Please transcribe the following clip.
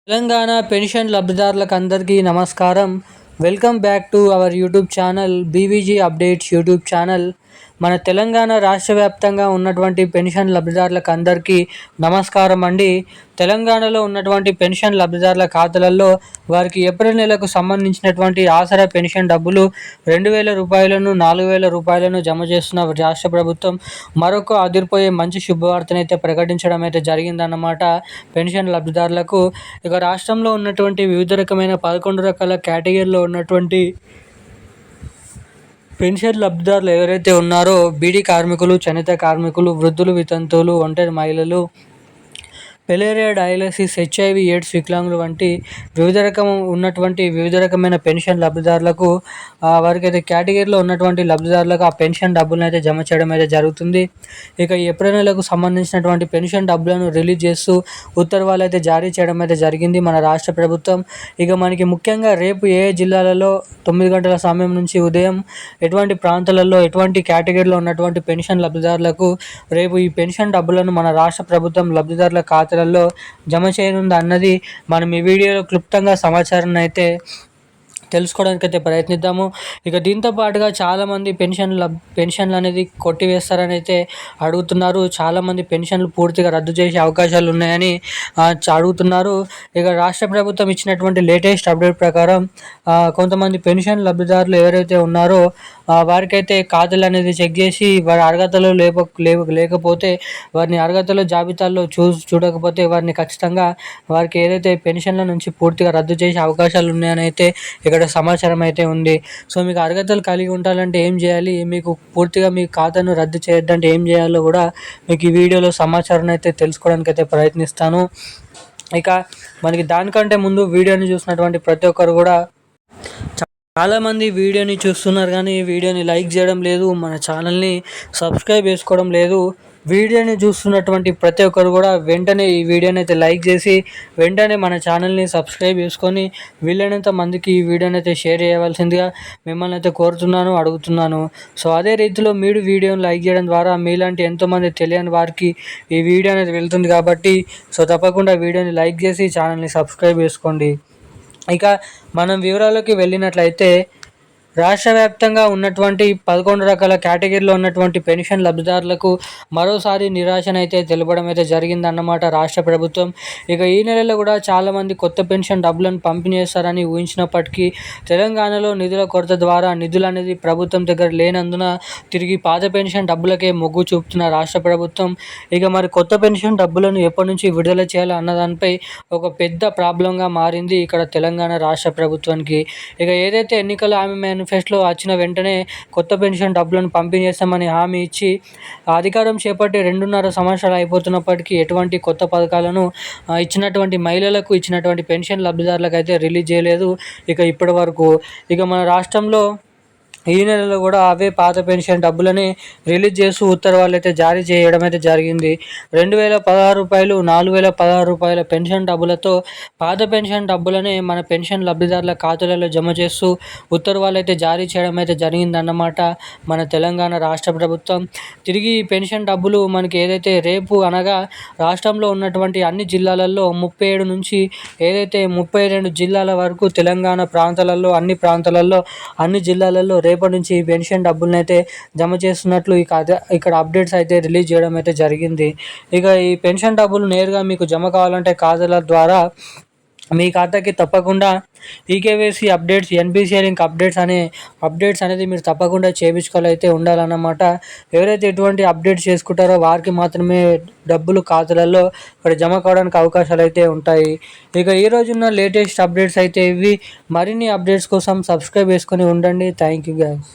Telangana pension లబ్ధిదారులకు అందరికీ నమస్కారం. Welcome back to our YouTube channel BVG updates YouTube channel. మన తెలంగాణ రాష్ట్ర వ్యాప్తంగా ఉన్నటువంటి పెన్షన్ లబ్ధిదారులకు అందరికీ నమస్కారం అండి. తెలంగాణలో ఉన్నటువంటి పెన్షన్ లబ్ధిదారుల ఖాతాలలో వారికి ఏప్రిల్ నెలకు సంబంధించినటువంటి ఆసరా పెన్షన్ డబ్బులు 2,000 రూపాయలను 4,000 రూపాయలను జమ చేస్తున్న రాష్ట్ర ప్రభుత్వం మరొక అదిరిపోయే మంచి శుభవార్తనైతే ప్రకటించడం అయితే జరిగిందన్నమాట. పెన్షన్ లబ్ధిదారులకు ఇక రాష్ట్రంలో ఉన్నటువంటి వివిధ రకమైన 11 రకాల కేటగిరీలో ఉన్నటువంటి పెన్షన్ లబ్ధిదారులు ఎవరైతే ఉన్నారో బీడీ కార్మికులు, చేనేత కార్మికులు, వృద్ధులు, వితంతువులు, ఒంటరి మహిళలు, పెలేరియా డయాలసిస్, హెచ్ఐవి ఎయిడ్స్ వికలాంగులు వంటి వివిధ రకమైన పెన్షన్ లబ్ధిదారులకు వారికి అయితే కేటగిరీలో ఉన్నటువంటి లబ్ధిదారులకు ఆ పెన్షన్ డబ్బులను అయితే జమ చేయడం అయితే జరుగుతుంది. ఇక ఏప్రిల్ నెలకు సంబంధించినటువంటి పెన్షన్ డబ్బులను రిలీజ్ చేస్తూ ఉత్తర్వులు అయితే జారీ చేయడం అయితే జరిగింది మన రాష్ట్ర ప్రభుత్వం. ఇక మనకి ముఖ్యంగా రేపు ఏ జిల్లాలలో 9 గంటల సమయం నుంచి ఉదయం ఎటువంటి ప్రాంతాలలో ఎటువంటి కేటగిరీలో ఉన్నటువంటి పెన్షన్ లబ్ధిదారులకు రేపు ఈ పెన్షన్ డబ్బులను మన రాష్ట్ర ప్రభుత్వం లబ్ధిదారుల ఖాతాలలో జమ చేయనుంది అన్నది మనం ఈ వీడియోలో క్లుప్తంగా సమాచారాన్ని అయితే తెలుసుకోవడానికి అయితే ప్రయత్నిద్దాము. ఇక దీంతో పాటుగా చాలామంది పెన్షన్లు అనేది కొట్టివేస్తారని అయితే అడుగుతున్నారు. చాలామంది పెన్షన్లు పూర్తిగా రద్దు చేసే అవకాశాలు ఉన్నాయని అడుగుతున్నారు. ఇక రాష్ట్ర ప్రభుత్వం ఇచ్చినటువంటి లేటెస్ట్ అప్డేట్ ప్రకారం కొంతమంది పెన్షన్ లబ్ధిదారులు ఎవరైతే ఉన్నారో వారికైతే ఖాతాలు అనేది చెక్ చేసి వారి అర్హతలు లేకపోతే వారిని అర్హతల జాబితాల్లో చూడకపోతే వారిని ఖచ్చితంగా వారికి ఏదైతే పెన్షన్ల నుంచి పూర్తిగా రద్దు చేసే అవకాశాలు ఉన్నాయని అయితే ఇక్కడ సమాచారం అయితే ఉంది. సో మీకు అర్హతలు కలిగి ఉండాలంటే ఏం చేయాలి, మీకు పూర్తిగా మీ ఖాతాను రద్దు చేయొద్దంటే ఏం చేయాలో కూడా మీకు ఈ వీడియోలో సమాచారం అయితే తెలుసుకోవడానికి అయితే ప్రయత్నిస్తాను. ఇక మనకి దానికంటే ముందు వీడియోని చూసినటువంటి ప్రతి ఒక్కరు కూడా చాలామంది వీడియోని చూస్తున్నారు కానీ వీడియోని లైక్ చేయడం లేదు, మన ఛానల్ని సబ్స్క్రైబ్ చేసుకోవడం లేదు. వీడియోని చూస్తున్నటువంటి ప్రతి ఒక్కరు కూడా వెంటనే ఈ వీడియోని అయితే లైక్ చేసి వెంటనే మన ఛానల్ని సబ్స్క్రైబ్ చేసుకొని వీలైనంత మందికి ఈ వీడియోని అయితే షేర్ చేయవలసిందిగా మిమ్మల్ని అయితే అడుగుతున్నాను. సో అదే రీతిలో మీరు వీడియోని లైక్ చేయడం ద్వారా మీలాంటి ఎంతోమంది తెలియని వారికి ఈ వీడియో అనేది వెళ్తుంది కాబట్టి సో తప్పకుండా వీడియోని లైక్ చేసి ఛానల్ని సబ్స్క్రైబ్ చేసుకోండి. ఇక మనం వివరాల్లోకి వెళ్ళినట్లయితే రాష్ట్ర వ్యాప్తంగా ఉన్నటువంటి 11 రకాల కేటగిరీలో ఉన్నటువంటి పెన్షన్ లబ్ధిదారులకు మరోసారి నిరాశనైతే తెలపడం అయితే జరిగిందన్నమాట రాష్ట్ర ప్రభుత్వం. ఇక ఈ నెలలో కూడా చాలామంది కొత్త పెన్షన్ డబ్బులను పంపిణీ చేస్తారని ఊహించినప్పటికీ తెలంగాణలో నిధుల కొరత ద్వారా నిధులు అనేది ప్రభుత్వం దగ్గర లేనందున తిరిగి పాత పెన్షన్ డబ్బులకే మొగ్గు చూపుతున్న రాష్ట్ర ప్రభుత్వం ఇక మరి కొత్త పెన్షన్ డబ్బులను ఎప్పటి నుంచి విడుదల చేయాలి అన్నదానిపై ఒక పెద్ద ప్రాబ్లంగా మారింది ఇక్కడ తెలంగాణ రాష్ట్ర ప్రభుత్వానికి. ఇక ఏదైతే ఎన్నికల హామీ మేనిఫెస్టోలో వచ్చిన వెంటనే కొత్త పెన్షన్ డబ్బులను పంపిణీ చేస్తామని హామీ ఇచ్చి అధికారం చేపట్టి 2.5 సంవత్సరాలు అయిపోతున్నప్పటికీ ఎటువంటి కొత్త పథకాలను ఇచ్చినటువంటి మహిళలకు ఇచ్చినటువంటి పెన్షన్ లబ్ధిదారులకు అయితే రిలీజ్ చేయలేదు ఇప్పటి వరకు. ఇక మన రాష్ట్రంలో ఈ నెలలో కూడా అవే పాత పెన్షన్ డబ్బులని రిలీజ్ చేస్తూ ఉత్తర్వులు అయితే జారీ చేయడం అయితే జరిగింది. 2,016 రూపాయలు 4,016 రూపాయల పెన్షన్ డబ్బులతో పాత పెన్షన్ డబ్బులనే మన పెన్షన్ లబ్ధిదారుల ఖాతాలలో జమ చేస్తూ ఉత్తర్వులు అయితే జారీ చేయడం అయితే జరిగిందన్నమాట మన తెలంగాణ రాష్ట్ర ప్రభుత్వం. తిరిగి ఈ పెన్షన్ డబ్బులు మనకి ఏదైతే రేపు అనగా రాష్ట్రంలో ఉన్నటువంటి అన్ని జిల్లాలలో 37 నుంచి ఏదైతే 32 జిల్లాల వరకు తెలంగాణ ప్రాంతాలలో అన్ని జిల్లాలలో రేపటి నుంచి ఈ పెన్షన్ డబ్బులను అయితే జమ చేస్తున్నట్లు ఇక్కడ అప్డేట్స్ అయితే రిలీజ్ చేయడం అయితే జరిగింది. ఇక ఈ పెన్షన్ డబ్బులు నేరుగా మీకు జమ కావాలంటే ఖాతాల ద్వారా మీ ఖాతాకి తప్పకుండా eKYC updates, NPCI link updates అనేది మీరు తప్పకుండా చేయించుకోవాలైతే ఉండాలన్నమాట. ఎవరైతే ఎటువంటి అప్డేట్స్ చేసుకుంటారో వారికి మాత్రమే డబ్బులు ఖాతాలలో ఇక్కడ జమ కావడానికి అవకాశాలు అయితే ఉంటాయి. ఇక ఈ రోజున్న లేటెస్ట్ అప్డేట్స్ అయితే ఇవి. మరిన్ని అప్డేట్స్ కోసం సబ్స్క్రైబ్ చేసుకొని ఉండండి. Thank you guys.